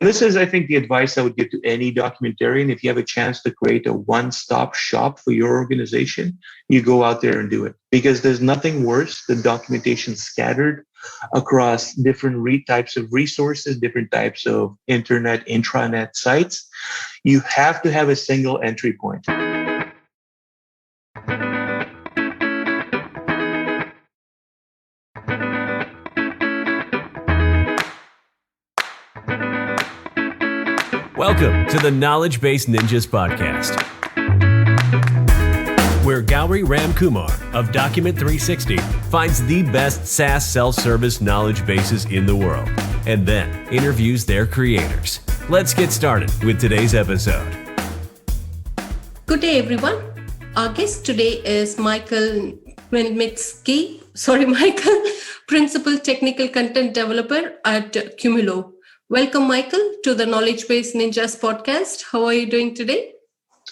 This is, I think, the advice I would give to any documentarian. If you have a chance to create a one-stop shop for your organization, you go out there and do it, because there's nothing worse than documentation scattered across different types of resources, different types of internet, intranet sites. You have to have a single entry point. Welcome to the Knowledgebase Ninjas Podcast, where Gowri Ramkumar of Document 360 finds the best SaaS self-service knowledge bases in the world and then interviews their creators. Let's get started with today's episode. Good day, everyone. Our guest today is Michael Khmelnitsky. Michael, Principal Technical Content Developer at Qumulo. Welcome, Michael, to the Knowledgebase Ninjas Podcast. How are you doing today?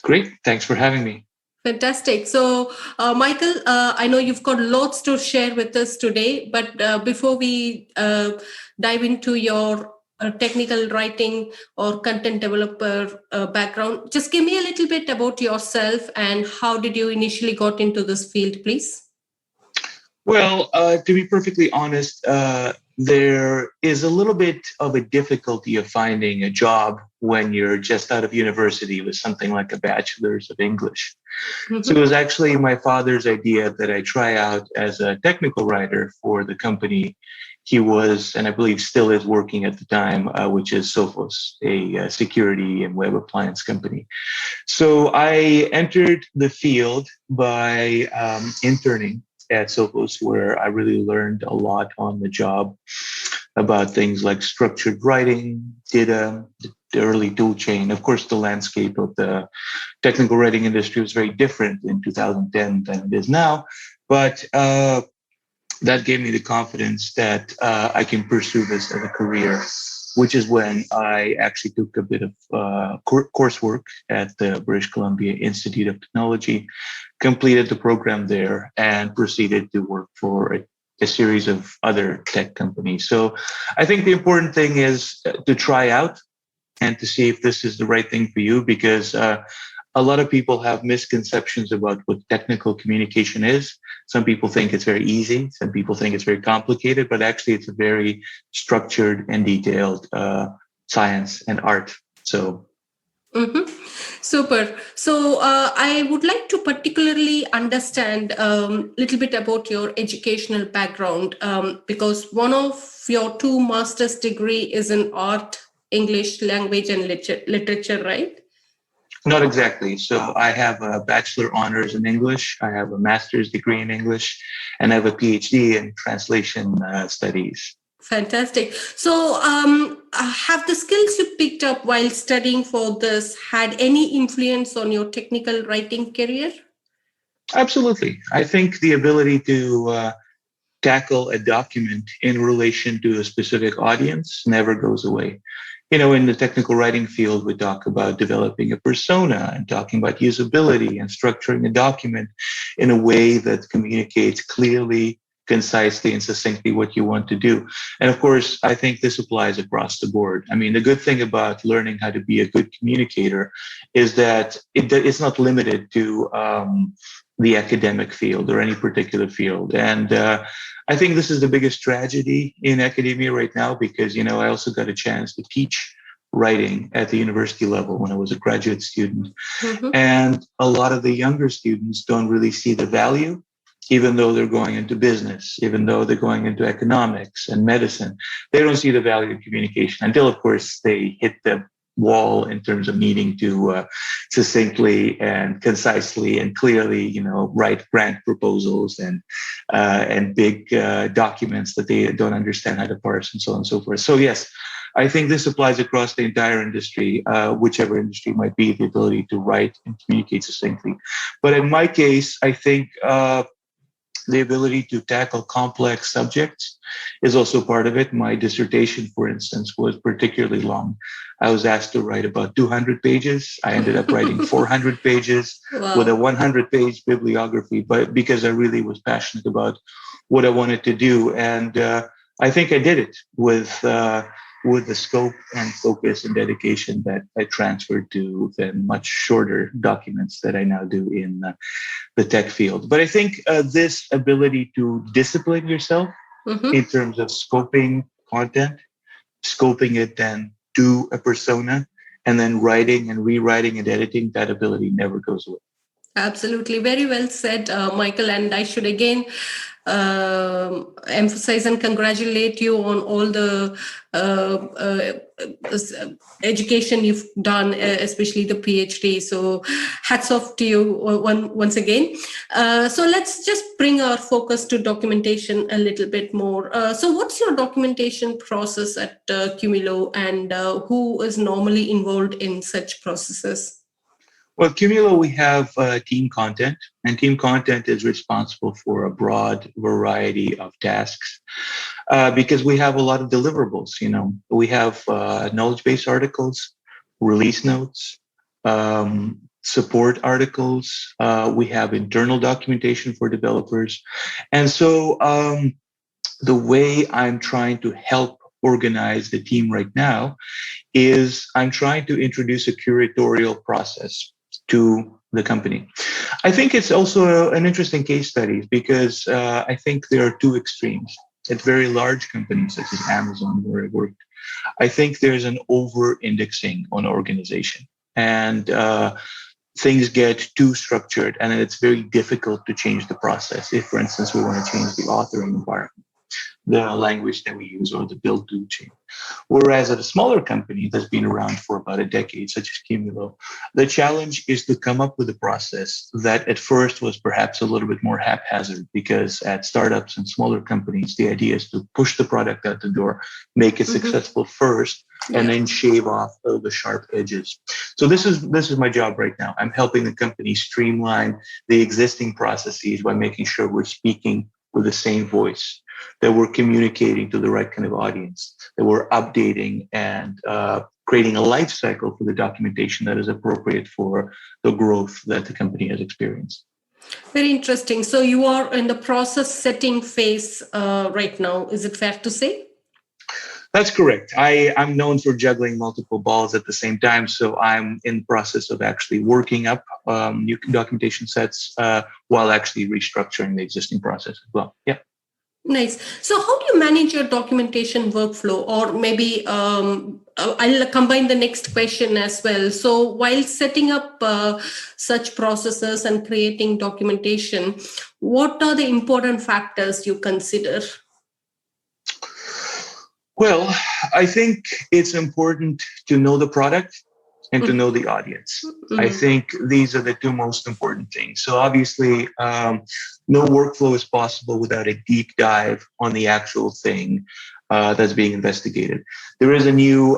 Great. Thanks for having me. Fantastic. So, Michael, I know you've got lots to share with us today, but before we dive into your technical writing or content developer background, just give me a little bit about yourself and how did you initially got into this field, please? Well, to be perfectly honest, there is a little bit of a difficulty of finding a job when you're just out of university with something like a bachelor's of English. Mm-hmm. So it was actually my father's idea that I try out as a technical writer for the company he was, and I believe still is, working at the time, which is Sophos, a security and web appliance company. So I entered the field by interning at Sophos, where I really learned a lot on the job about things like structured writing, data, the early tool chain. Of course, the landscape of the technical writing industry was very different in 2010 than it is now, but that gave me the confidence that I can pursue this as a career, which is when I actually took a bit of coursework at the British Columbia Institute of Technology, completed the program there, and proceeded to work for a series of other tech companies. So I think the important thing is to try out and to see if this is the right thing for you, because a lot of people have misconceptions about what technical communication is. Some people think it's very easy. Some people think it's very complicated, but actually it's a very structured and detailed science and art. So. Mm-hmm. Super. So I would like to particularly understand a little bit about your educational background, because one of your two master's degree is in art, English, language and literature, right? Not exactly. So I have a bachelor honors in English. I have a master's degree in English, and I have a PhD in translation studies. Fantastic. So have the skills you picked up while studying for this had any influence on your technical writing career? Absolutely. I think the ability to tackle a document in relation to a specific audience never goes away. You know, in the technical writing field, we talk about developing a persona and talking about usability and structuring a document in a way that communicates clearly, concisely, and succinctly what you want to do. And of course, I think this applies across the board. I mean, the good thing about learning how to be a good communicator is that it's not limited to the academic field or any particular field. And I think this is the biggest tragedy in academia right now, because, you know, I also got a chance to teach writing at the university level when I was a graduate student. Mm-hmm. And a lot of the younger students don't really see the value, even though they're going into business, even though they're going into economics and medicine. They don't see the value of communication until, of course, they hit the wall in terms of needing to succinctly and concisely and clearly, you know, write grant proposals and big documents that they don't understand how to parse, and so on and so forth. So yes, I think this applies across the entire industry, whichever industry might be, the ability to write and communicate succinctly. But in my case, I think the ability to tackle complex subjects is also part of it. My dissertation, for instance, was particularly long. I was asked to write about 200 pages. I ended up writing 400 pages with a 100-page bibliography, but because I really was passionate about what I wanted to do. And I think I did it with with the scope and focus and dedication that I transferred to the much shorter documents that I now do in the tech field. But I think this ability to discipline yourself in terms of scoping content, scoping it then to a persona, and then writing and rewriting and editing, that ability never goes away. Absolutely. Very well said, Michael. And I should again emphasize and congratulate you on all the education you've done, especially the PhD. So hats off to you once again. So let's just bring our focus to documentation a little bit more. So what's your documentation process at Qumulo, and who is normally involved in such processes? Well, Qumulo, we have team content, and team content is responsible for a broad variety of tasks because we have a lot of deliverables. We have knowledge base articles, release notes, support articles. We have internal documentation for developers. And so the way I'm trying to help organize the team right now is I'm trying to introduce a curatorial process to the company. I think it's also an interesting case study because I think there are two extremes. At very large companies such as Amazon, where I worked, I think there's an over-indexing on organization, and things get too structured, and it's very difficult to change the process. If, for instance, we want to change the authoring environment, the language that we use, or the build to chain. Whereas at a smaller company that's been around for about a decade, such as Qumulo, the challenge is to come up with a process that at first was perhaps a little bit more haphazard, because at startups and smaller companies, the idea is to push the product out the door, make it successful first, and then shave off all the sharp edges. So this is my job right now. I'm helping the company streamline the existing processes by making sure we're speaking with the same voice, that we're communicating to the right kind of audience, that we're updating and creating a life cycle for the documentation that is appropriate for the growth that the company has experienced. Very interesting. So you are in the process setting phase right now. Is it fair to say? That's correct. I'm known for juggling multiple balls at the same time. So I'm in the process of actually working up new documentation sets while actually restructuring the existing process as well. Yeah. Nice. So how do you manage your documentation workflow? Or maybe I'll combine the next question as well. So while setting up such processes and creating documentation, what are the important factors you consider? Well, I think it's important to know the product and to know the audience. I think these are the two most important things. So obviously, no workflow is possible without a deep dive on the actual thing that's being investigated. There is a new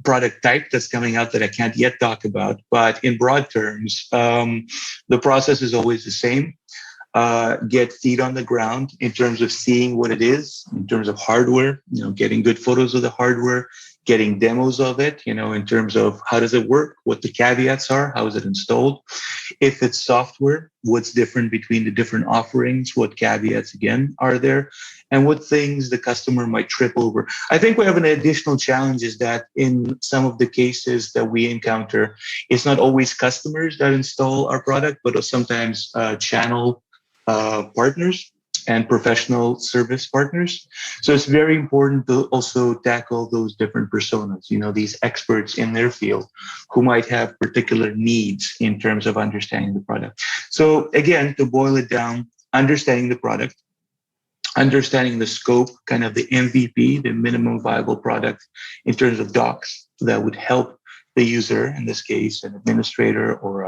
product type that's coming out that I can't yet talk about, but in broad terms, the process is always the same. Get feet on the ground in terms of seeing what it is, in terms of hardware, getting good photos of the hardware, getting demos of it, in terms of how does it work, what the caveats are, how is it installed. If it's software, what's different between the different offerings, what caveats again are there, and what things the customer might trip over. I think we have an additional challenge is that in some of the cases that we encounter, it's not always customers that install our product, but sometimes channel partners and professional service partners. So it's very important to also tackle those different personas, these experts in their field who might have particular needs in terms of understanding the product. So again, to boil it down, understanding the product, understanding the scope, kind of the MVP, the minimum viable product in terms of docs that would help the user, in this case, an administrator or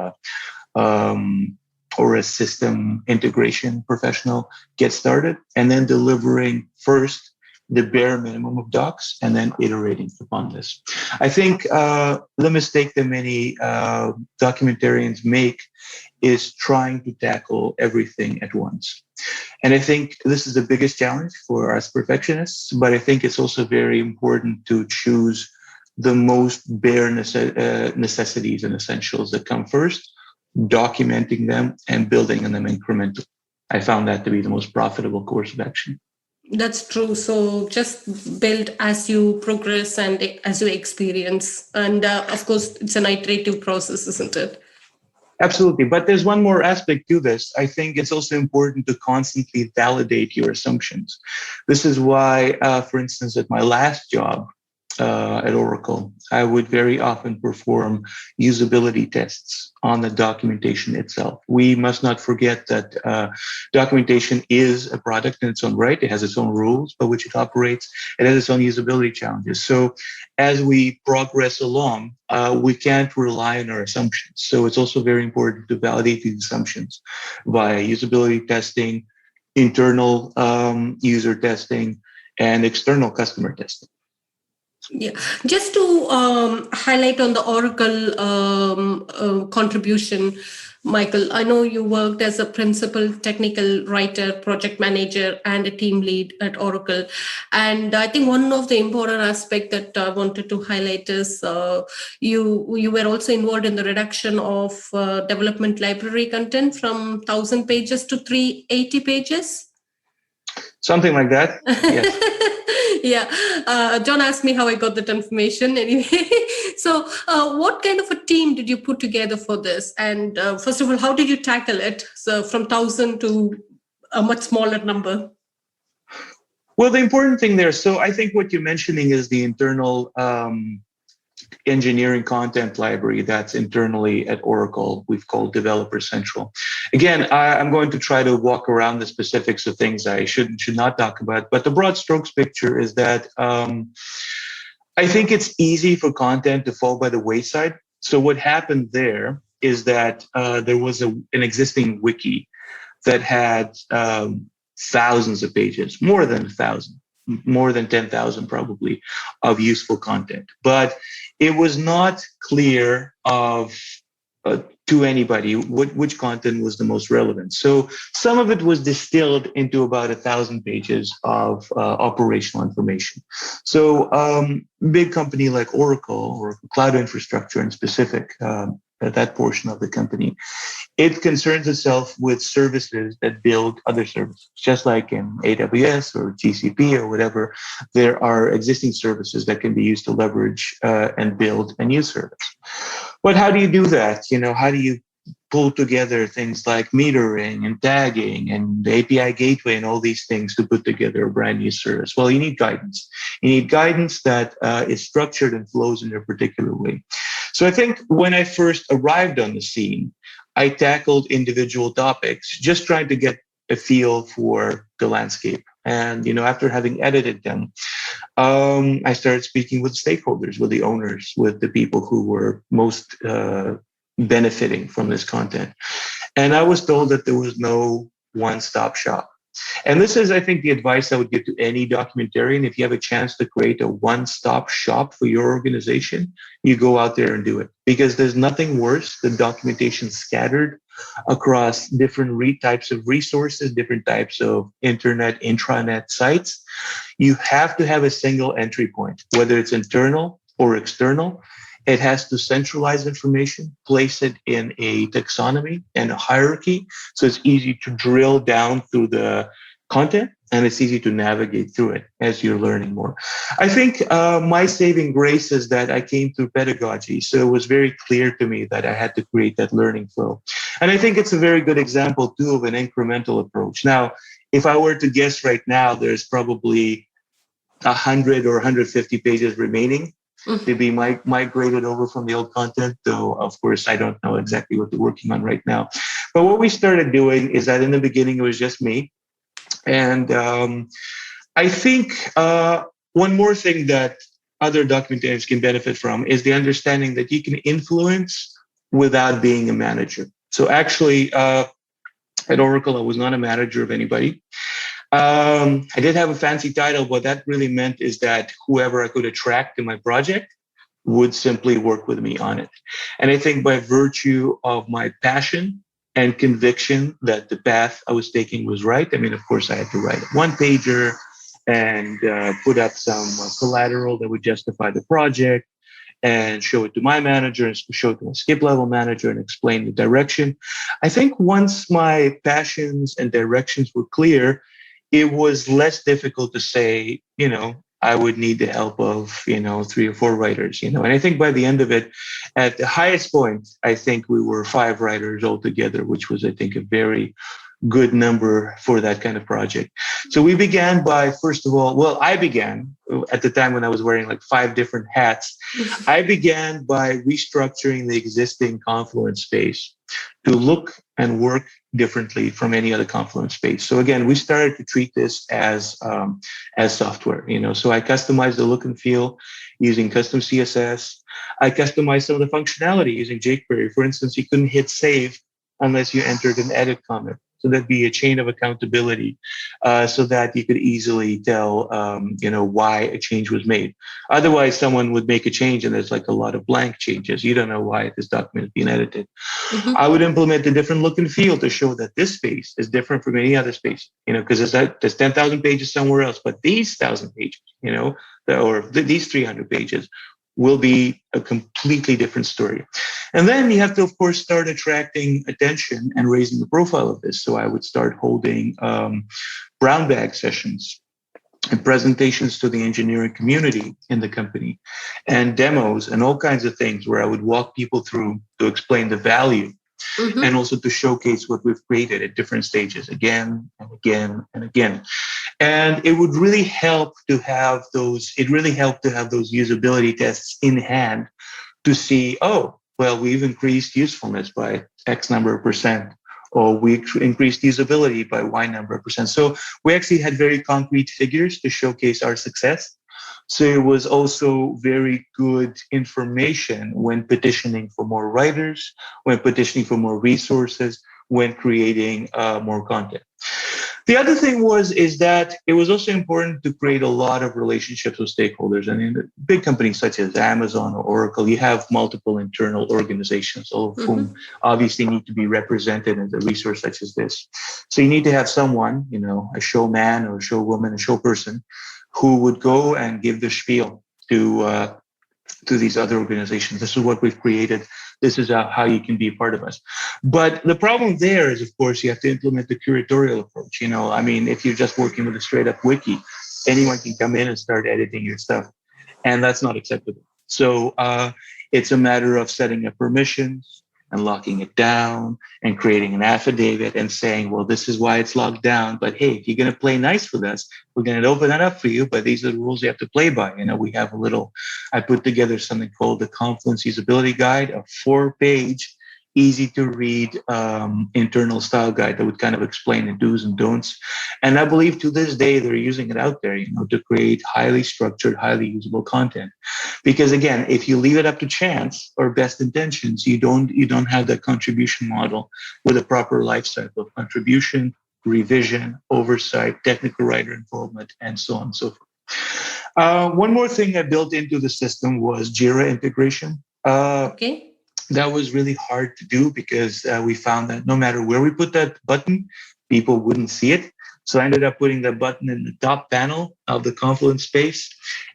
a system integration professional, get started, and then delivering first the bare minimum of docs and then iterating upon this. I think the mistake that many documentarians make is trying to tackle everything at once. And I think this is the biggest challenge for us perfectionists, but I think it's also very important to choose the most bare necessities and essentials that come first, documenting them and building on them incrementally. I found that to be the most profitable course of action. That's true. So just build as you progress and as you experience. And of course, it's an iterative process, isn't it? Absolutely. But there's one more aspect to this. I think it's also important to constantly validate your assumptions. This is why, for instance, at my last job at Oracle, I would very often perform usability tests on the documentation itself. We must not forget that documentation is a product in its own right. It has its own rules by which it operates. It has its own usability challenges. So as we progress along, we can't rely on our assumptions. So it's also very important to validate these assumptions via usability testing, internal user testing, and external customer testing. Yeah, just to highlight on the Oracle contribution, Michael, I know you worked as a principal technical writer, project manager, and a team lead at Oracle. And I think one of the important aspects that I wanted to highlight is you were also involved in the reduction of development library content from 1,000 pages to 380 pages. Something like that. Yes. Yeah. John asked me how I got that information anyway. So what kind of a team did you put together for this? And first of all, how did you tackle it? So from 1,000 to a much smaller number. Well, the important thing there, so I think what you're mentioning is the internal engineering content library that's internally at Oracle we've called Developer Central. Again, I'm going to try to walk around the specifics of things I should not talk about, but the broad strokes picture is that I think it's easy for content to fall by the wayside. So what happened there is that there was an existing wiki that had thousands of pages, more than 1,000. More than 10,000 probably of useful content, but it was not clear to anybody which content was the most relevant. So some of it was distilled into about 1,000 pages of operational information. So big company like Oracle or Cloud Infrastructure in specific, that portion of the company, it concerns itself with services that build other services, just like in AWS or GCP or whatever. There are existing services that can be used to leverage and build a new service. But how do you do that? How do you pull together things like metering and tagging and the API gateway and all these things to put together a brand new service? Well, you need guidance. You need guidance that is structured and flows in a particular way. So I think when I first arrived on the scene, I tackled individual topics, just trying to get a feel for the landscape. And, after having edited them, I started speaking with stakeholders, with the owners, with the people who were most benefiting from this content. And I was told that there was no one-stop shop. And this is, I think, the advice I would give to any documentarian. If you have a chance to create a one-stop shop for your organization, you go out there and do it. Because there's nothing worse than documentation scattered across different types of resources, different types of internet, intranet sites. You have to have a single entry point, whether it's internal or external. It has to centralize information, place it in a taxonomy and a hierarchy. So it's easy to drill down through the content and it's easy to navigate through it as you're learning more. I think my saving grace is that I came through pedagogy. So it was very clear to me that I had to create that learning flow. And I think it's a very good example too of an incremental approach. Now, if I were to guess right now, there's probably 100 or 150 pages remaining to be migrated over from the old content, though, of course, I don't know exactly what they're working on right now. But what we started doing is that in the beginning, it was just me. And I think one more thing that other documentarians can benefit from is the understanding that you can influence without being a manager. So actually, at Oracle, I was not a manager of anybody. I did have a fancy title. What that really meant is that whoever I could attract to my project would simply work with me on it. And I think by virtue of my passion and conviction that the path I was taking was right, I mean, of course, I had to write a one-pager and put up some collateral that would justify the project and show it to my manager and show it to my skip level manager and explain the direction. I think once my passions and directions were clear, it was less difficult to say, I would need the help of, 3 or 4 writers, And I think by the end of it, at the highest point, I think we were 5 writers altogether, which was, I think, a very good number for that kind of project. So we began by, first of all, well, I began at the time when I was wearing like 5 different hats. I began by restructuring the existing Confluence space to look and work differently from any other Confluence space. So again, we started to treat this as software, So I customized the look and feel using custom CSS. I customized some of the functionality using jQuery. For instance, you couldn't hit save unless you entered an edit comment. So that'd be a chain of accountability, so that you could easily tell, why a change was made. Otherwise, someone would make a change and there's like a lot of blank changes. You don't know why this document is being edited. Mm-hmm. I would implement a different look and feel to show that this space is different from any other space, because there's 10,000 pages somewhere else, but these 1,000 pages, these 300 pages will be a completely different story. And then you have to, of course, start attracting attention and raising the profile of this. So I would start holding brown bag sessions and presentations to the engineering community in the company and demos and all kinds of things where I would walk people through to explain the value. Mm-hmm. And also to showcase what we've created at different stages again and again and again. And it would really help to have those usability tests in hand to see, we've increased usefulness by X number of percent, or we increased usability by Y number of percent. So we actually had very concrete figures to showcase our success. So it was also very good information when petitioning for more writers, when petitioning for more resources, when creating more content. The other thing is that it was also important to create a lot of relationships with stakeholders. And in big companies such as Amazon or Oracle, you have multiple internal organizations, all of whom obviously need to be represented in a resource such as this. So you need to have someone, a showman or a showwoman, a showperson, who would go and give the spiel to these other organizations. This is what we've created. This is how you can be a part of us. But the problem there is, of course, you have to implement the curatorial approach. If you're just working with a straight up wiki, anyone can come in and start editing your stuff. And that's not acceptable. So it's a matter of setting up permissions and locking it down and creating an affidavit and saying, well, this is why it's locked down. But hey, if you're going to play nice with us, we're going to open that up for you. But these are the rules you have to play by. We have I put together something called the Confluence Usability Guide, a 4-page, easy to read internal style guide that would kind of explain the do's and don'ts. And I believe to this day, they're using it out there, to create highly structured, highly usable content. Because again, if you leave it up to chance or best intentions, you don't have that contribution model with a proper life cycle of contribution, revision, oversight, technical writer involvement, and so on and so forth. One more thing I built into the system was Jira integration. Okay. That was really hard to do because we found that no matter where we put that button, people wouldn't see it. So I ended up putting that button in the top panel of the Confluence space,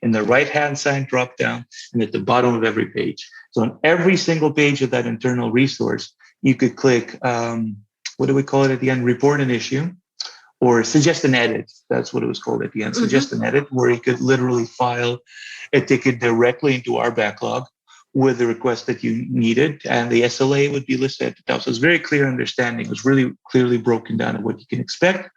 in the right-hand side drop-down, and at the bottom of every page. So on every single page of that internal resource, you could click, what do we call it at the end? Report an issue, or suggest an edit. That's what it was called at the end. Mm-hmm. Suggest an edit, where you could literally file a ticket directly into our backlog with the request that you needed, and the SLA would be listed at the top. So it's very clear understanding. It was really clearly broken down of what you can expect.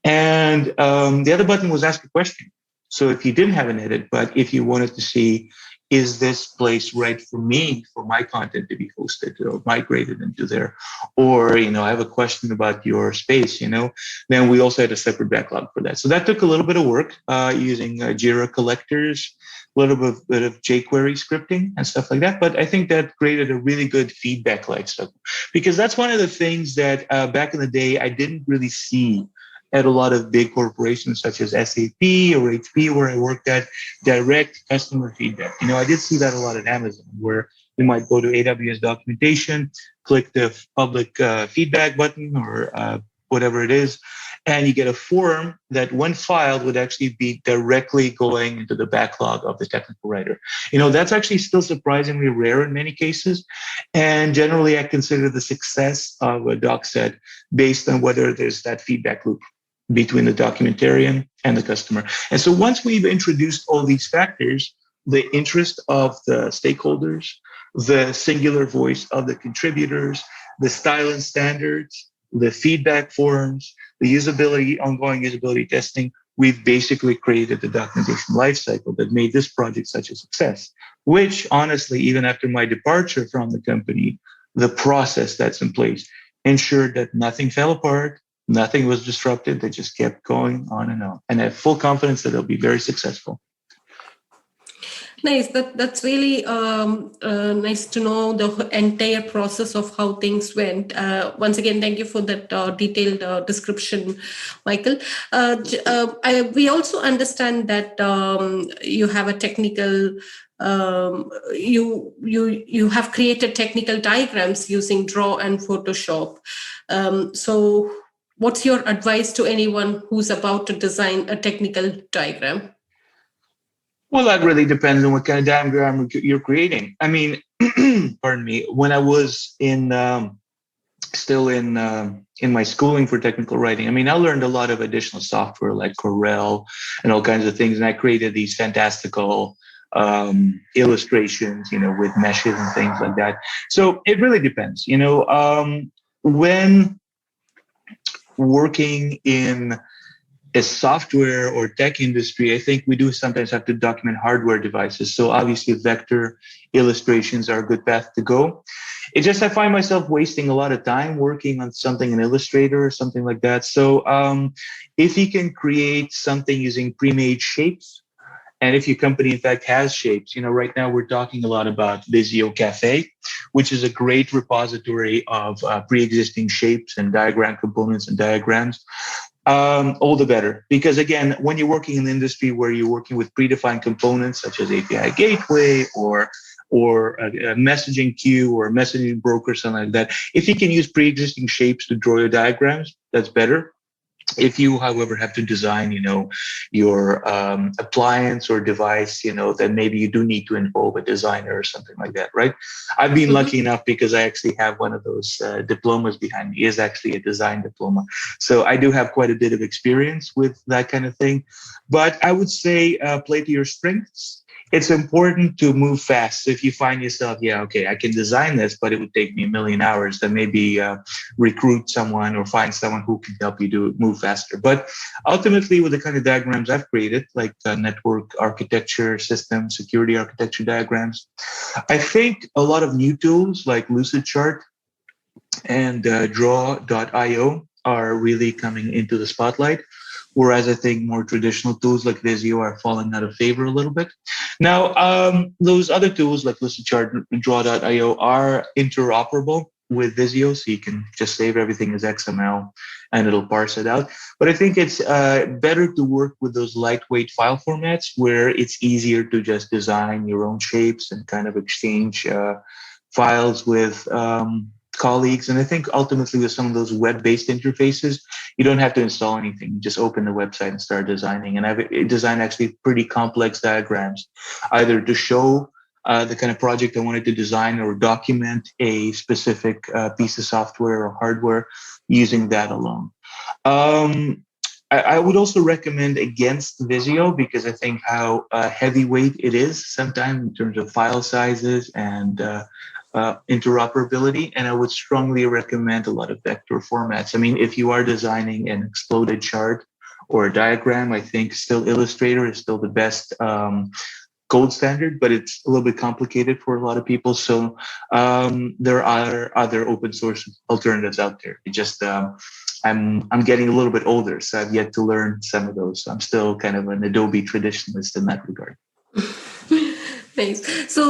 And the other button was ask a question. So if you didn't have an edit, but if you wanted to see, is this place right for me, for my content to be hosted or migrated into there? Or, I have a question about your space, then we also had a separate backlog for that. So that took a little bit of work using Jira collectors, a little bit of jQuery scripting and stuff like that. But I think that created a really good feedback lifecycle, because that's one of the things that back in the day, I didn't really see at a lot of big corporations such as SAP or HP, where I worked at, direct customer feedback. I did see that a lot at Amazon, where you might go to AWS documentation, click the public feedback button or whatever it is, and you get a form that when filed would actually be directly going into the backlog of the technical writer. That's actually still surprisingly rare in many cases. And generally, I consider the success of a doc set based on whether there's that feedback loop. between the documentarian and the customer. And so once we've introduced all these factors, the interest of the stakeholders, the singular voice of the contributors, the style and standards, the feedback forms, the ongoing usability testing, we've basically created the documentation lifecycle that made this project such a success, which honestly, even after my departure from the company, the process that's in place ensured that nothing fell apart, nothing was disrupted. They just kept going on and on. And I have full confidence that it'll be very successful. Nice. That's really nice to know the entire process of how things went. Once again, thank you for that detailed description, Michael. We also understand that you have a technical. You have created technical diagrams using Draw and Photoshop. So, what's your advice to anyone who's about to design a technical diagram? Well, that really depends on what kind of diagram you're creating. I mean, pardon me, when I was still in my schooling for technical writing, I mean, I learned a lot of additional software like Corel and all kinds of things. And I created these fantastical illustrations, with meshes and things like that. So it really depends, when working in a software or tech industry, I think we do sometimes have to document hardware devices. So obviously vector illustrations are a good path to go. It's just I find myself wasting a lot of time working on something in Illustrator or something like that. So if you can create something using pre-made shapes, and if your company in fact has shapes, right now we're talking a lot about Visio Cafe, which is a great repository of pre-existing shapes and diagram components and diagrams. All the better. Because again, when you're working in the industry where you're working with predefined components such as API gateway or a messaging queue or a messaging broker, something like that, if you can use pre-existing shapes to draw your diagrams, that's better. If you, however, have to design, your appliance or device, then maybe you do need to involve a designer or something like that, right? I've been lucky enough because I actually have one of those diplomas behind me. Is actually a design diploma. So I do have quite a bit of experience with that kind of thing. But I would say play to your strengths. It's important to move fast. So if you find yourself, I can design this, but it would take me 1 million hours, then maybe recruit someone or find someone who can help you move faster. But ultimately, with the kind of diagrams I've created, like network architecture, system security architecture diagrams, I think a lot of new tools like Lucidchart and Draw.io are really coming into the spotlight. Whereas I think more traditional tools like Visio are falling out of favor a little bit. Now, those other tools like Lucidchart and Draw.io are interoperable with Visio, so you can just save everything as XML and it'll parse it out. But I think it's better to work with those lightweight file formats where it's easier to just design your own shapes and kind of exchange files with colleagues. And I think ultimately with some of those web-based interfaces, you don't have to install anything. You just open the website and start designing. And I've designed actually pretty complex diagrams, either to show the kind of project I wanted to design or document a specific piece of software or hardware using that alone. I would also recommend against Visio because I think how heavyweight it is sometimes in terms of file sizes and interoperability, and I would strongly recommend a lot of vector formats. I mean, if you are designing an exploded chart or a diagram, I think still Illustrator is still the best gold standard, but it's a little bit complicated for a lot of people. So there are other open source alternatives out there. It just I'm getting a little bit older, so I've yet to learn some of those. So I'm still kind of an Adobe traditionalist in that regard. Nice. So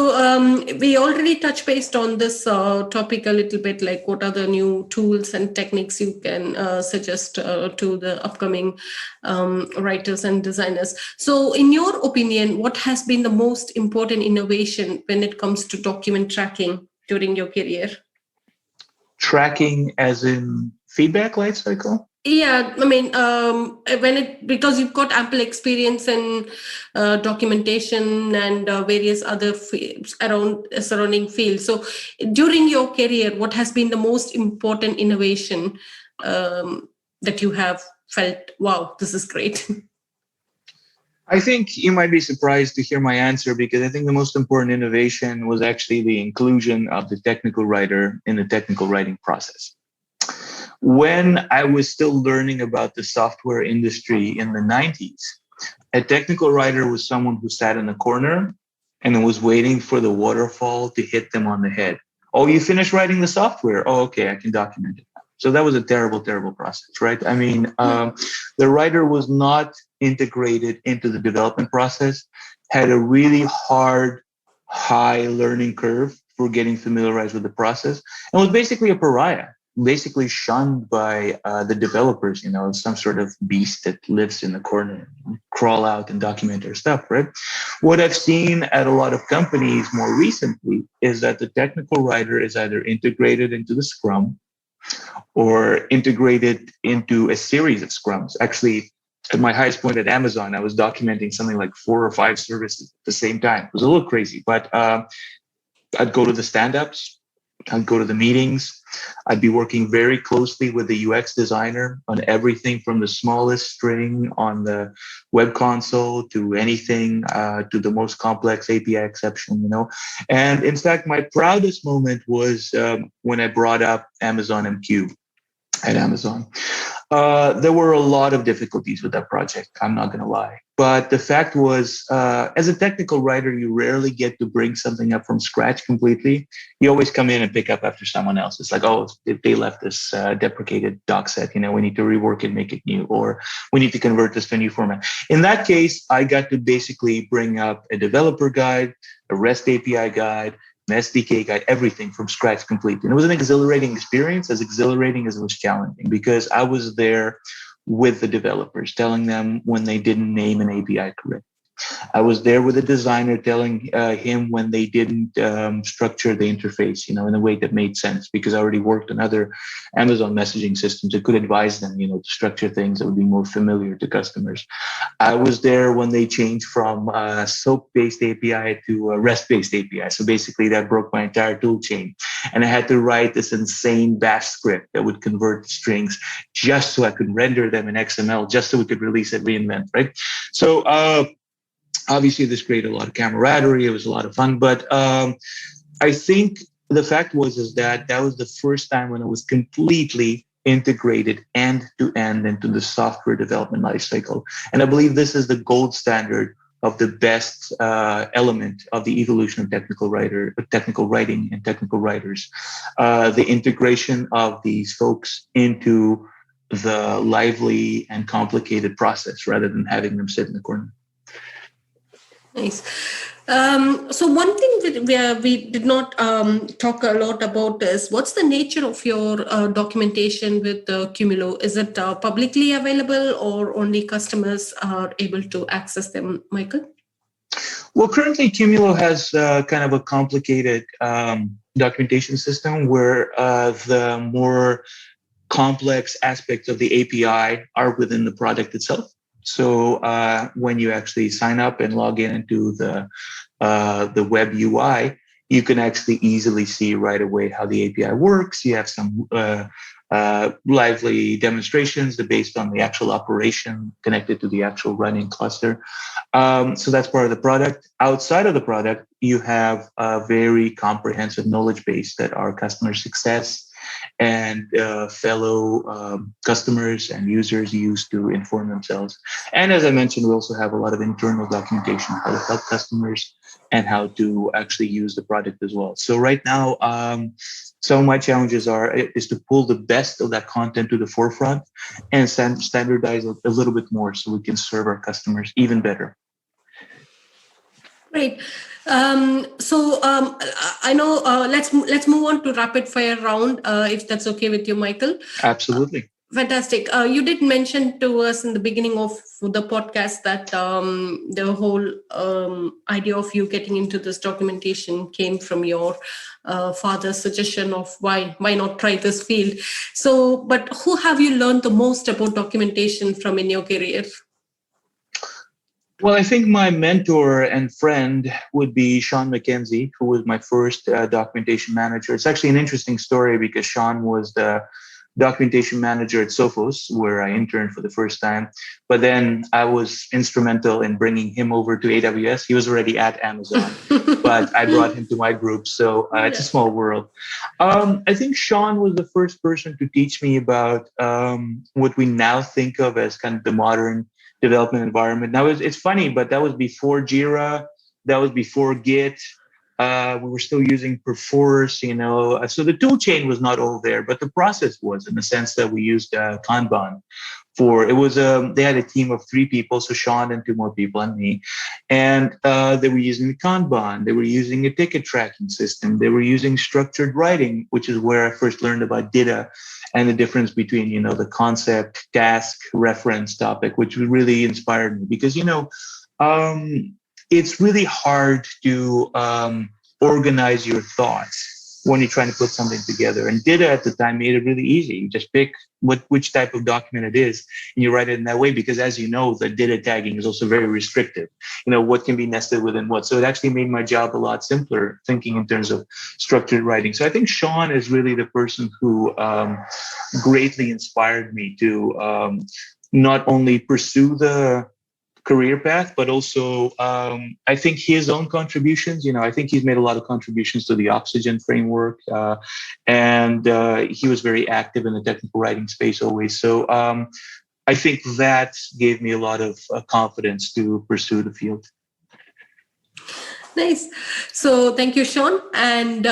we already touched based on this topic a little bit, like what are the new tools and techniques you can suggest to the upcoming writers and designers. So in your opinion, what has been the most important innovation when it comes to document tracking during your career? Tracking as in feedback lifecycle? Yeah, I mean, because you've got ample experience in documentation and various other fields surrounding fields. So, during your career, what has been the most important innovation that you have felt, wow, this is great? I think you might be surprised to hear my answer, because I think the most important innovation was actually the inclusion of the technical writer in the technical writing process. When I was still learning about the software industry in the 90s, a technical writer was someone who sat in a corner and was waiting for the waterfall to hit them on the head. Oh, you finished writing the software? Oh, okay, I can document it. So that was a terrible, terrible process, right? I mean, the writer was not integrated into the development process, had a really hard, high learning curve for getting familiarized with the process, and was basically a pariah, basically shunned by the developers, some sort of beast that lives in the corner, crawl out and document their stuff, right? What I've seen at a lot of companies more recently is that the technical writer is either integrated into the Scrum or integrated into a series of Scrums. Actually, at my highest point at Amazon, I was documenting something like 4 or 5 services at the same time. It was a little crazy, but I'd go to the stand-ups, I'd go to the meetings. I'd be working very closely with the UX designer on everything from the smallest string on the web console to anything to the most complex API exception, And in fact, my proudest moment was when I brought up Amazon MQ at Amazon. There were a lot of difficulties with that project, I'm not going to lie. But the fact was, as a technical writer, you rarely get to bring something up from scratch completely. You always come in and pick up after someone else. It's like, oh, they left this deprecated doc set, we need to rework it, make it new, or we need to convert this to a new format. In that case, I got to basically bring up a developer guide, a REST API guide, an SDK guide, everything from scratch completely. And it was an exhilarating experience, as exhilarating as it was challenging, because I was there with the developers, telling them when they didn't name an API correctly. I was there with the designer, telling him when they didn't structure the interface, in a way that made sense, because I already worked on other Amazon messaging systems that could advise them, to structure things that would be more familiar to customers. I was there when they changed from SOAP-based API to a REST-based API. So basically that broke my entire tool chain. And I had to write this insane bash script that would convert strings just so I could render them in XML, just so we could release it, reinvent, right? So, obviously, this created a lot of camaraderie. It was a lot of fun. But I think the fact is that was the first time when it was completely integrated end-to-end into the software development lifecycle. And I believe this is the gold standard of the best element of the evolution of technical writing and technical writers. The integration of these folks into the lively and complicated process rather than having them sit in the corner. Nice. So one thing that we did not talk a lot about is, what's the nature of your documentation with Qumulo? Is it publicly available, or only customers are able to access them, Michael? Well, currently Qumulo has kind of a complicated documentation system where the more complex aspects of the API are within the product itself. So when you actually sign up and log in into the web UI, you can actually easily see right away how the API works. You have some lively demonstrations that based on the actual operation connected to the actual running cluster. So that's part of the product. Outside of the product, you have a very comprehensive knowledge base that our customer success and fellow customers and users use to inform themselves. And as I mentioned, we also have a lot of internal documentation, how to help customers and how to actually use the product as well. So right now, some of my challenges is to pull the best of that content to the forefront and standardize a little bit more so we can serve our customers even better. Great. So I know. Let's move on to rapid fire round, if that's okay with you, Michael. Absolutely. Fantastic. You did mention to us in the beginning of the podcast that the whole idea of you getting into this documentation came from your father's suggestion of why not try this field. So, but who have you learned the most about documentation from in your career? Well, I think my mentor and friend would be Sean McKenzie, who was my first documentation manager. It's actually an interesting story because Sean was the documentation manager at Sophos, where I interned for the first time. But then I was instrumental in bringing him over to AWS. He was already at Amazon, but I brought him to my group. So it's a small world. I think Sean was the first person to teach me about what we now think of as kind of the modern development environment. Now, it's funny, but that was before Jira. That was before Git. We were still using Perforce, so the tool chain was not all there, but the process was, in the sense that we used Kanban. They had a team of 3 people, so Sean and 2 more people and me, and they were using Kanban. They were using a ticket tracking system. They were using structured writing, which is where I first learned about DITA and the difference between, the concept, task, reference, topic, which really inspired me because, it's really hard to organize your thoughts when you're trying to put something together. And DITA at the time made it really easy. You just pick which type of document it is, and you write it in that way. Because as you know, the DITA tagging is also very restrictive. What can be nested within what. So it actually made my job a lot simpler, thinking in terms of structured writing. So I think Sean is really the person who greatly inspired me to not only pursue the career path, but also I think his own contributions. I think he's made a lot of contributions to the Oxygen framework, and he was very active in the technical writing space always. So I think that gave me a lot of confidence to pursue the field. Nice. So thank you, Sean. And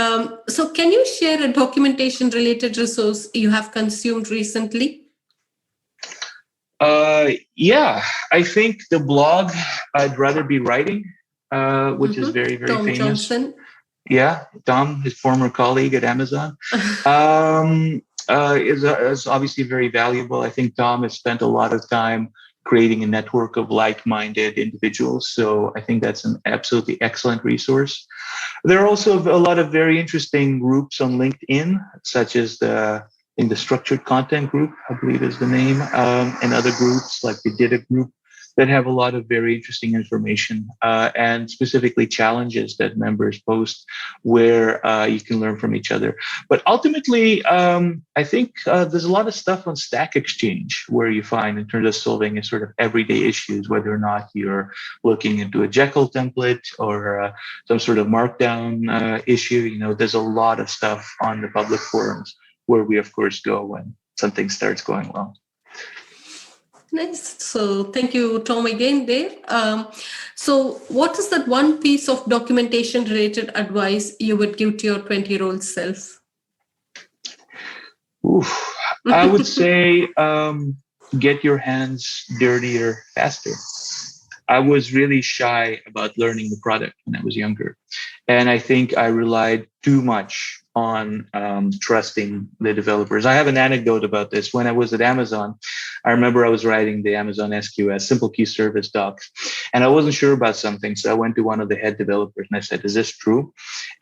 so can you share a documentation related resource you have consumed recently? Yeah, I think the blog I'd Rather Be Writing, which is very, very Tom famous. Johnson. Yeah, Tom, his former colleague at Amazon, is obviously very valuable. I think Tom has spent a lot of time creating a network of like-minded individuals. So I think that's an absolutely excellent resource. There are also a lot of very interesting groups on LinkedIn, such as the Structured Content Group, I believe is the name, and other groups like the DITA group that have a lot of very interesting information and specifically challenges that members post where you can learn from each other. But ultimately, I think there's a lot of stuff on Stack Exchange where you find in terms of solving a sort of everyday issues, whether or not you're looking into a Jekyll template or some sort of markdown issue. There's a lot of stuff on the public forums where we, of course, go when something starts going wrong. Nice. So thank you, Tom, again there. So what is that one piece of documentation-related advice you would give to your 20-year-old self? I would say get your hands dirtier faster. I was really shy about learning the product when I was younger. And I think I relied too much on trusting the developers. I have an anecdote about this. When I was at Amazon, I remember I was writing the Amazon SQS, Simple Key Service docs, and I wasn't sure about something. So I went to one of the head developers and I said, is this true?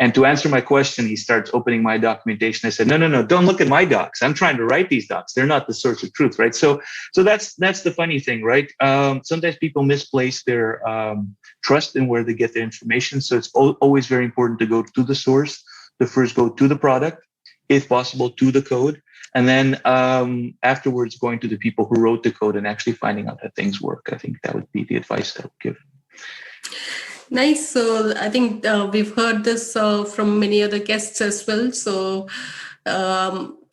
And to answer my question, he starts opening my documentation. I said, no, don't look at my docs. I'm trying to write these docs. They're not the source of truth, right? So that's the funny thing, right? Sometimes people misplace their trust in where they get their information. So it's always very important to go to the source, to first go to the product, if possible, to the code, and then afterwards going to the people who wrote the code and actually finding out how things work. I think that would be the advice I would give. Nice. So I think we've heard this from many other guests as well. So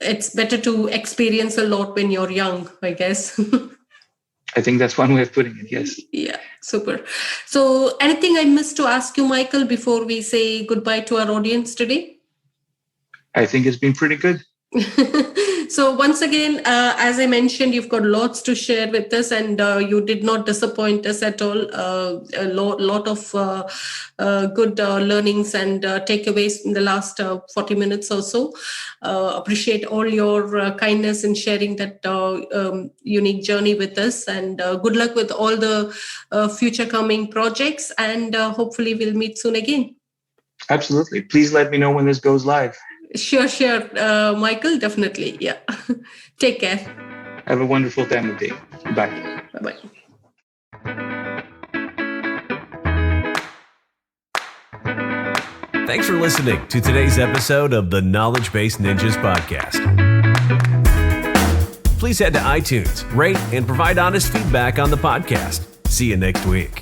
it's better to experience a lot when you're young, I guess. I think that's one way of putting it, yes. Yeah, super. So anything I missed to ask you, Michael, before we say goodbye to our audience today? I think it's been pretty good. So once again, as I mentioned, you've got lots to share with us, and you did not disappoint us at all. A lot of good learnings and takeaways in the last 40 minutes or so. Appreciate all your kindness in sharing that unique journey with us, and good luck with all the future coming projects, and hopefully we'll meet soon again. Absolutely. Please let me know when this goes live. Sure, Michael, definitely. Yeah. Take care. Have a wonderful time of day. Bye. Bye-bye. Thanks for listening to today's episode of the Knowledgebase Ninjas Podcast. please head to iTunes, rate, and provide honest feedback on the podcast. See you next week.